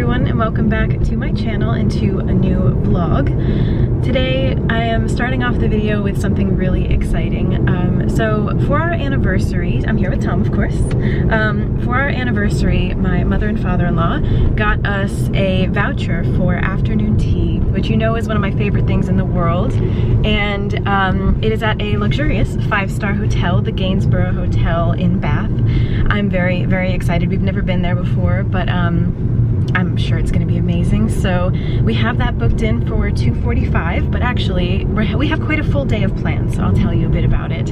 everyone, and welcome back to my channel and to a new vlog. Today I am starting off the video with something really exciting. So for our anniversary, I'm here with Tom, of course. For our anniversary, my mother and father-in-law got us a voucher for afternoon tea, which you know is one of my favorite things in the world. And it is at a luxurious 5-star hotel, the Gainsborough Hotel in Bath. I'm very, very excited. We've never been there before, but I'm sure it's going to be amazing. So we have that booked in for 2:45, but actually we have quite a full day of plans, so I'll tell you a bit about it.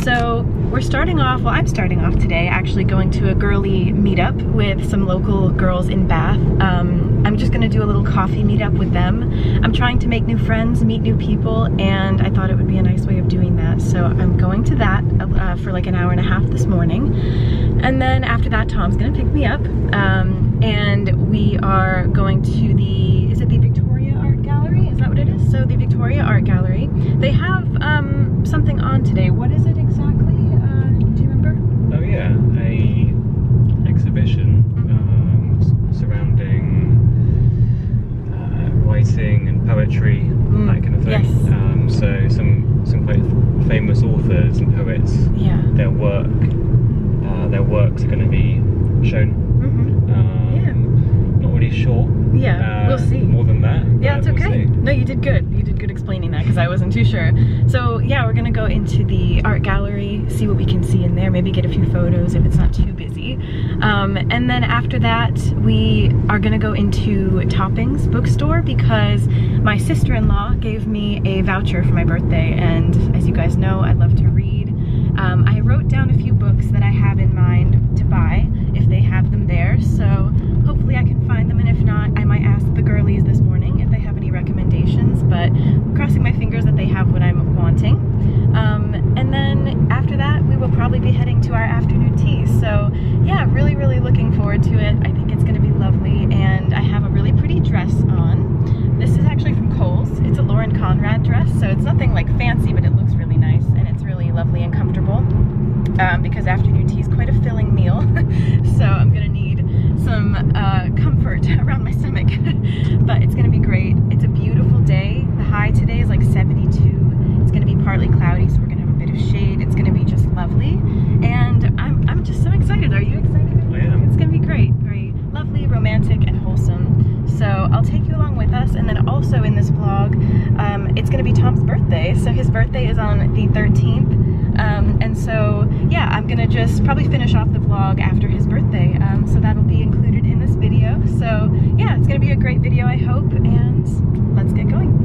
So we're starting off, well, I'm starting off today actually going to a girly meetup with some local girls in Bath. I'm just going to do a little coffee meetup with them. I'm trying to make new friends, meet new people, and I thought it would be a nice way of doing that. So I'm going to that for like an hour and a half this morning. And then after that, Tom's going to pick me up. And we are going to the, is it the Victoria Art Gallery? Is that what it is? So the Victoria Art Gallery. They have something on today. What is it exactly? Do you remember? Oh yeah, a exhibition surrounding writing and poetry, that kind of thing. Yes. So some quite famous authors and poets. Yeah. Their works are going to be shown. Not really sure. Yeah, we'll see. More than that. Yeah, it's okay. We'll No, you did good. You did good explaining that because I wasn't too sure. So yeah, we're gonna go into the art gallery, see what we can see in there, maybe get a few photos if it's not too busy. And then after that, we are gonna go into Toppings bookstore because my sister-in-law gave me a voucher for my birthday, and as you guys know, I love to read. I wrote down a few books that I have in mind to buy if they have them there, so hopefully I can find them, and if not, I might ask the girlies this morning if they have any recommendations, but I'm crossing my fingers that they have what I'm wanting. And then after that, we will probably be heading to our afternoon tea. So yeah, really, really looking forward to it. I think it's going to be lovely, and I have a really pretty dress on. This is actually from Kohl's. It's a Lauren Conrad dress, so it's nothing like fancy, but it looks really nice, and it's really lovely and comfortable. Because afternoon tea is quite a filling meal, so I'm gonna need some comfort around my stomach. But it's gonna be great. It's a beautiful day. The high today is like 72. It's gonna be partly cloudy, so we're gonna have a bit of shade. It's gonna be just lovely, and I'm just so excited. Are you excited? I am. It's gonna be great. Very lovely, romantic, and wholesome. So I'll take you along with us, and then also in this vlog, it's gonna be Tom's birthday. So his birthday is on the 13th. And so, yeah, I'm gonna just probably finish off the vlog after his birthday, so that'll be included in this video. So, yeah, it's gonna be a great video, I hope, and let's get going.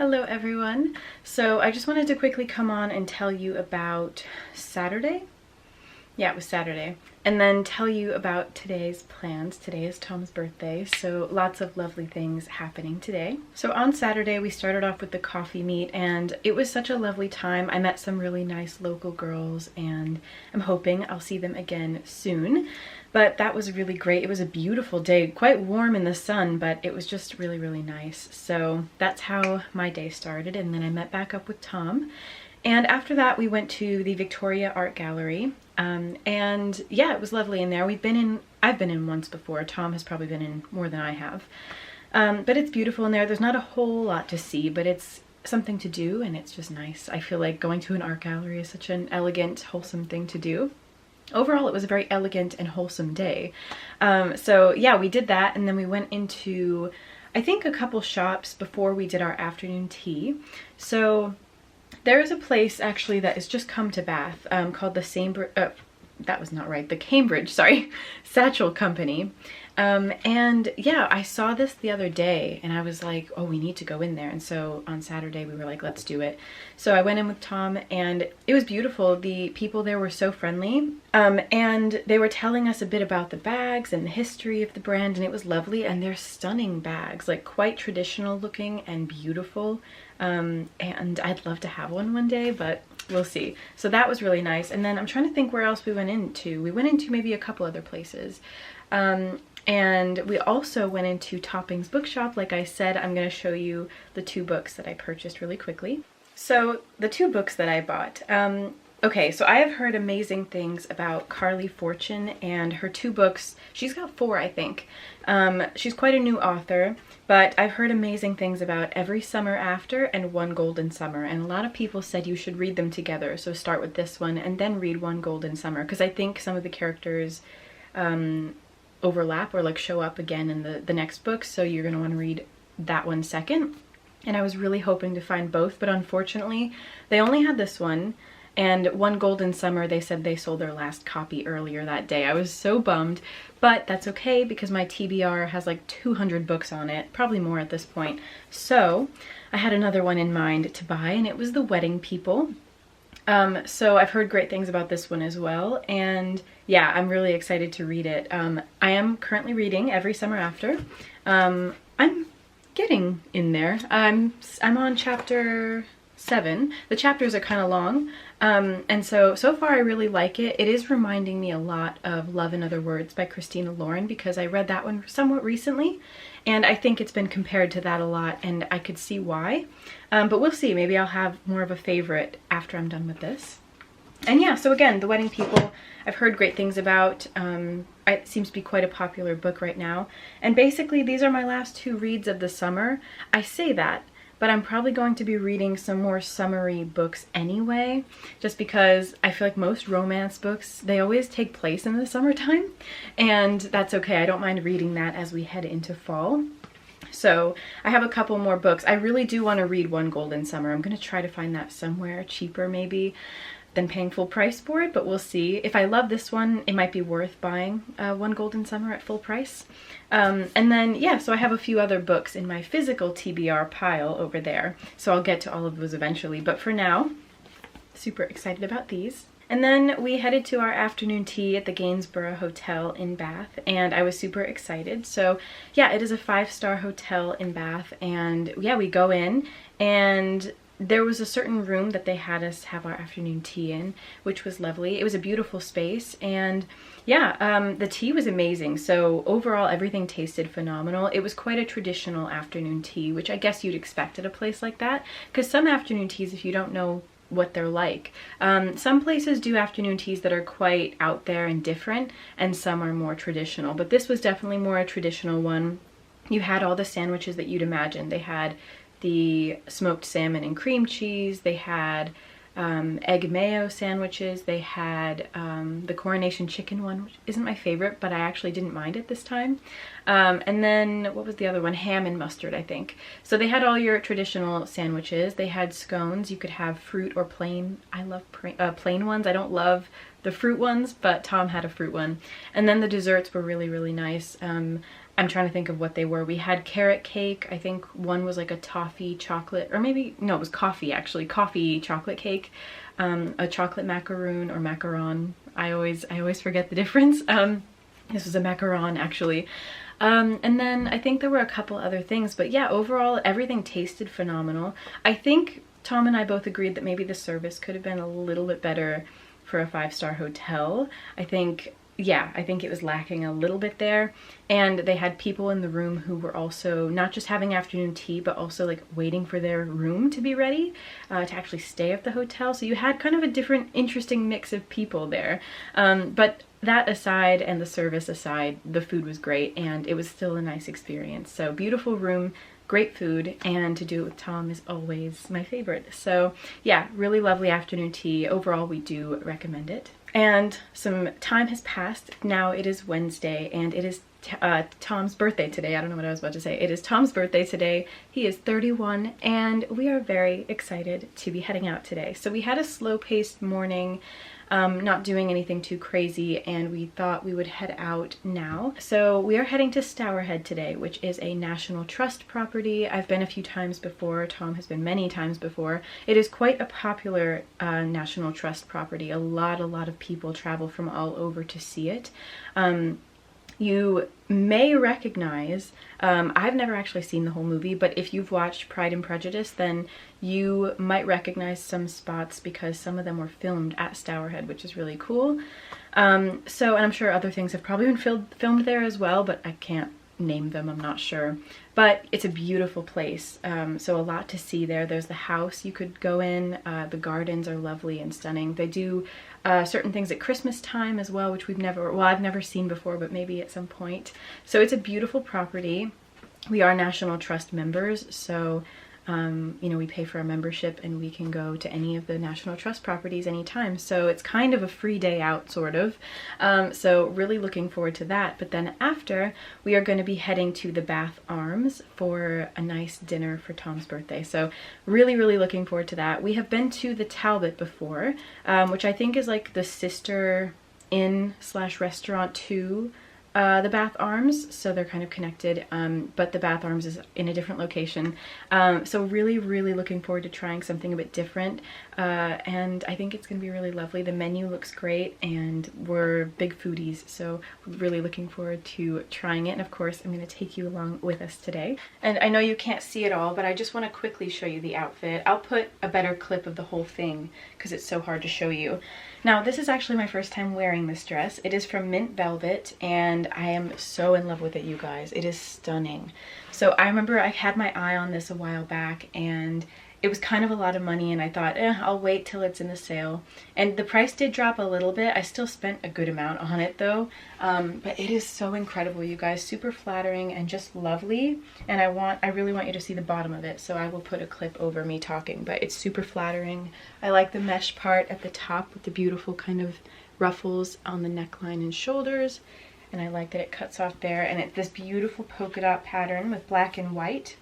Hello everyone. So I just wanted to quickly come on and tell you about Saturday. Yeah, it was Saturday. And then tell you about today's plans. Today is Tom's birthday, so lots of lovely things happening today. So on Saturday, we started off with the coffee meet, and it was such a lovely time. I met some really nice local girls, and I'm hoping I'll see them again soon. But that was really great. It was a beautiful day, quite warm in the sun, but it was just really, really nice. So that's how my day started, and then I met back up with Tom. And after that, we went to the Victoria Art Gallery, and yeah, it was lovely in there. I've been in once before. Tom has probably been in more than I have. But it's beautiful in there. There's not a whole lot to see, but it's something to do, and it's just nice. I feel like going to an art gallery is such an elegant, wholesome thing to do. Overall, it was a very elegant and wholesome day. So yeah, we did that, and then we went into, I think, a couple shops before we did our afternoon tea. So there is a place actually that has just come to Bath called the Cambridge, sorry, Satchel Company. And yeah, I saw this the other day and I was like, oh, we need to go in there. And so on Saturday we were like, let's do it. So I went in with Tom and it was beautiful. The people there were so friendly. And they were telling us a bit about the bags and the history of the brand, and it was lovely. And they're stunning bags, like quite traditional looking and beautiful. And I'd love to have one day, but we'll see. So that was really nice. And then I'm trying to think where else we went into. We went into maybe a couple other places. And we also went into Topping's bookshop. Like I said, I'm going to show you the two books that I purchased really quickly. So the two books that I bought. Okay, so I have heard amazing things about Carly Fortune and her two books. She's got four, I think. She's quite a new author, but I've heard amazing things about Every Summer After and One Golden Summer, and a lot of people said you should read them together. So start with this one and then read One Golden Summer, because I think some of the characters overlap or like show up again in the next book, so you're going to want to read that one second. And I was really hoping to find both, but unfortunately they only had this one. And One Golden Summer, they said they sold their last copy earlier that day. I was so bummed, but that's okay because my TBR has like 200 books on it, probably more at this point. So I had another one in mind to buy, and it was The Wedding People. So I've heard great things about this one as well, and yeah, I'm really excited to read it. I am currently reading Every Summer After. I'm getting in there. I'm on chapter 7. The chapters are kind of long, and so far I really like it. It is reminding me a lot of Love in Other Words by Christina Lauren, because I read that one somewhat recently, and I think it's been compared to that a lot, and I could see why. But we'll see. Maybe I'll have more of a favorite after I'm done with this. And yeah, so again, The Wedding People, I've heard great things about. It seems to be quite a popular book right now. And basically, these are my last two reads of the summer. I say that, but I'm probably going to be reading some more summery books anyway, just because I feel like most romance books, they always take place in the summertime, and that's okay. I don't mind reading that as we head into fall. So I have a couple more books. I really do want to read One Golden Summer. I'm going to try to find that somewhere cheaper maybe than paying full price for it, but we'll see. If I love this one, it might be worth buying One Golden Summer at full price. And then, yeah, so I have a few other books in my physical TBR pile over there, so I'll get to all of those eventually. But for now, super excited about these. And then we headed to our afternoon tea at the Gainsborough Hotel in Bath, and I was super excited. So yeah, it is a 5-star hotel in Bath, and yeah, we go in, and there was a certain room that they had us have our afternoon tea in, which was lovely. It was a beautiful space, and yeah, the tea was amazing. So overall, everything tasted phenomenal. It was quite a traditional afternoon tea, which I guess you'd expect at a place like that, because some afternoon teas, if you don't know what they're like, some places do afternoon teas that are quite out there and different, and some are more traditional, but this was definitely more a traditional one. You had all the sandwiches that you'd imagine. They had the smoked salmon and cream cheese, they had egg mayo sandwiches, they had the coronation chicken one, which isn't my favorite, but I actually didn't mind it this time. And then, what was the other one? Ham and mustard, I think. So they had all your traditional sandwiches. They had scones. You could have fruit or plain. I love plain ones. I don't love the fruit ones, but Tom had a fruit one. And then the desserts were really, really nice. I'm trying to think of what they were. We had carrot cake. I think one was like a toffee chocolate, or maybe, no, it was coffee actually, coffee chocolate cake, a chocolate macaroon or macaron. I always forget the difference. This was a macaron actually. And then I think there were a couple other things, but yeah, overall everything tasted phenomenal. I think Tom and I both agreed that maybe the service could have been a little bit better for a 5-star hotel. I think it was lacking a little bit there. And they had people in the room who were also not just having afternoon tea, but also like waiting for their room to be ready to actually stay at the hotel. So you had kind of a different, interesting mix of people there. But that aside and the service aside, the food was great and it was still a nice experience. So beautiful room, great food, and to do it with Tom is always my favorite. So yeah, really lovely afternoon tea. Overall, we do recommend it. And some time has passed. Now it is Wednesday and it is Tom's birthday today. I don't know what I was about to say. It is Tom's birthday today. He is 31 and we are very excited to be heading out today. So we had a slow-paced morning, not doing anything too crazy, and we thought we would head out now. So we are heading to Stourhead today, which is a National Trust property. I've been a few times before. Tom has been many times before. It is quite a popular National Trust property. A lot of people travel from all over to see it. You may recognize, I've never actually seen the whole movie, but if you've watched Pride and Prejudice, then you might recognize some spots because some of them were filmed at Stourhead, which is really cool. And I'm sure other things have probably been filmed there as well, but I can't name them, I'm not sure. But it's a beautiful place, so a lot to see there. There's the house you could go in, the gardens are lovely and stunning. They do certain things at Christmas time as well, which I've never seen before, but maybe at some point. So it's a beautiful property. We are National Trust members, so you know, we pay for our membership and we can go to any of the National Trust properties anytime. So it's kind of a free day out, sort of. So really looking forward to that. But then after, we are going to be heading to the Bath Arms for a nice dinner for Tom's birthday. So really looking forward to that. We have been to the Talbot before, which I think is like the sister inn/restaurant to the Bath Arms, so they're kind of connected, but the Bath Arms is in a different location. So really looking forward to trying something a bit different, and I think it's gonna be really lovely. The menu looks great and we're big foodies, so really looking forward to trying it. And of course I'm gonna take you along with us today. And I know you can't see it all, but I just want to quickly show you the outfit. I'll put a better clip of the whole thing because it's so hard to show you. Now this is actually my first time wearing this dress. It is from Mint Velvet and I am so in love with it, you guys. It is stunning. So I remember I had my eye on this a while back and it was kind of a lot of money and I thought, I'll wait till it's in the sale. And the price did drop a little bit. I still spent a good amount on it though. But it is so incredible, you guys. Super flattering and just lovely. And I really want you to see the bottom of it. So I will put a clip over me talking, but it's super flattering. I like the mesh part at the top with the beautiful kind of ruffles on the neckline and shoulders. And I like that it cuts off there. And it's this beautiful polka dot pattern with black and white.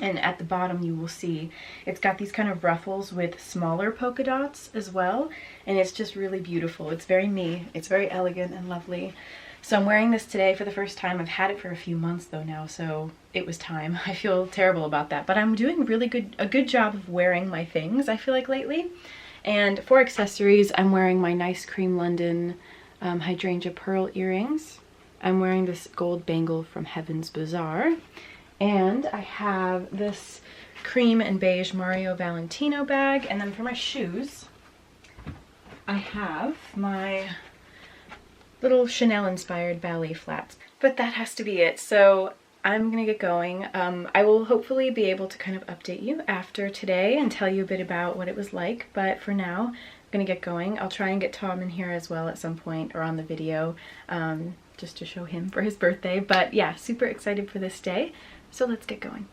And at the bottom you will see it's got these kind of ruffles with smaller polka dots as well, and it's just really beautiful. It's very me. It's very elegant and lovely. So I'm wearing this today for the first time. I've had it for a few months though now, so it was time. I feel terrible about that, but I'm doing a good job of wearing my things, I feel like, lately. And for accessories, I'm wearing my nice cream London hydrangea pearl earrings. I'm wearing this gold bangle from Heaven's Bazaar. And I have this cream and beige Mario Valentino bag. And then for my shoes, I have my little Chanel inspired ballet flats. But that has to be it. So I'm gonna get going. I will hopefully be able to kind of update you after today and tell you a bit about what it was like. But for now, I'm gonna get going. I'll try and get Tom in here as well at some point or on the video, just to show him for his birthday. But yeah, super excited for this day. So let's get going.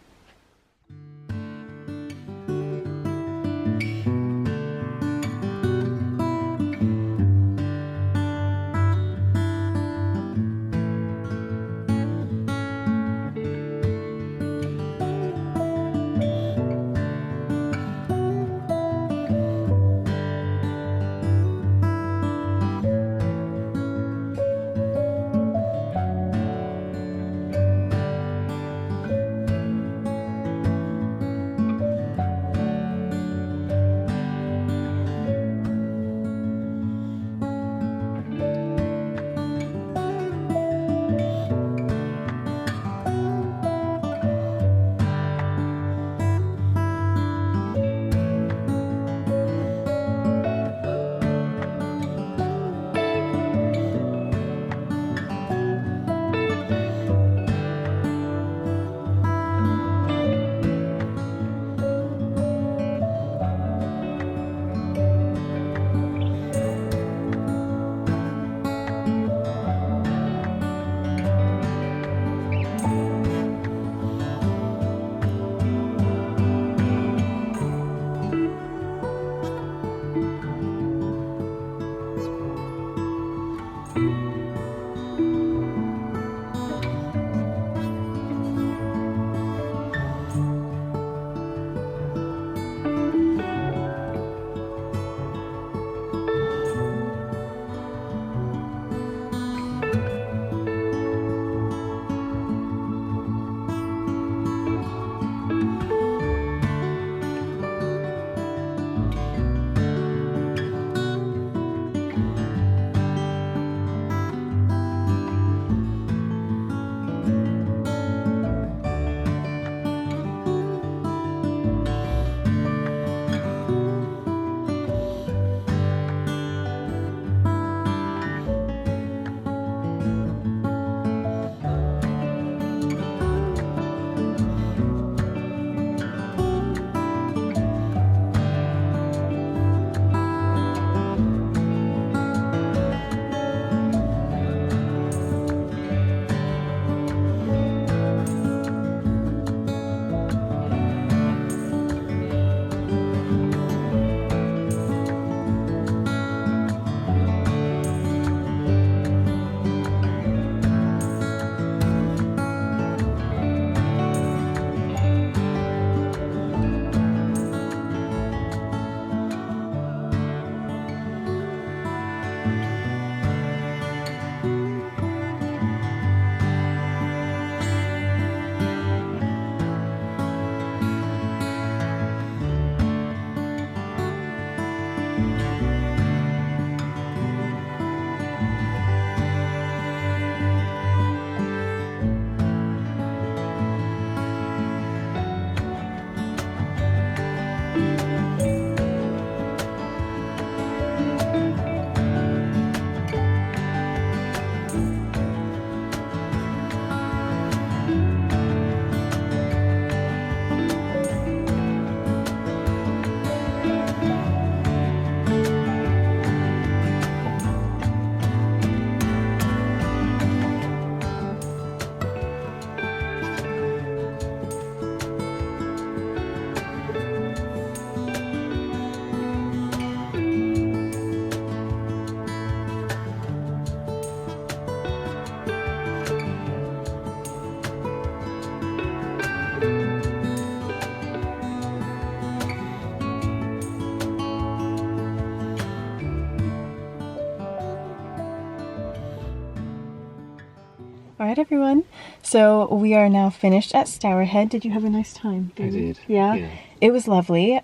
All right, everyone. So we are now finished at Stourhead. Did you have a nice time? I did. Yeah? It was lovely.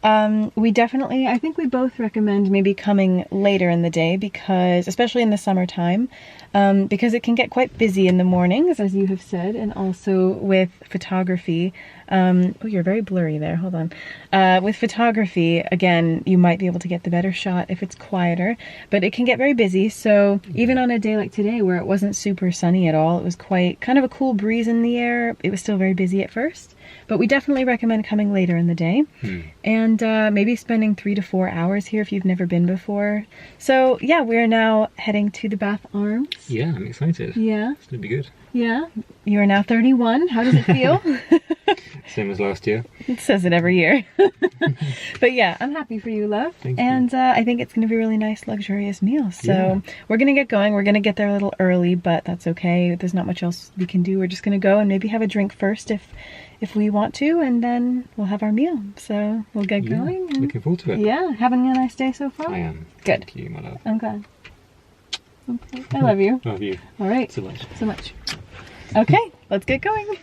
We definitely, I think we both recommend maybe coming later in the day because, especially in the summertime, because it can get quite busy in the mornings, as you have said, and also with photography. Oh, you're very blurry there. Hold on. With photography, again, you might be able to get the better shot if it's quieter, but it can get very busy. So even on a day like today where it wasn't super sunny at all, it was quite kind of a cool breeze in the air. It was still very busy at first. But we definitely recommend coming later in the day and maybe spending 3 to 4 hours here if you've never been before. So yeah, we're now heading to the Bath Arms. Yeah, I'm excited. Yeah. It's going to be good. Yeah. You are now 31. How does it feel? Same as last year. It says it every year. But yeah, I'm happy for you, love. Thank you. And I think it's going to be a really nice, luxurious meal. So we're going to get going. We're going to get there a little early, but that's okay. There's not much else we can do. We're just going to go and maybe have a drink first if we want to, and then we'll have our meal. So we'll get going. And looking forward to it. yeah, having a nice day so far? I am. Good. Thank you, my love. I'm glad. Okay. I love you. Love you. All right. So much. So much. Okay, let's get going.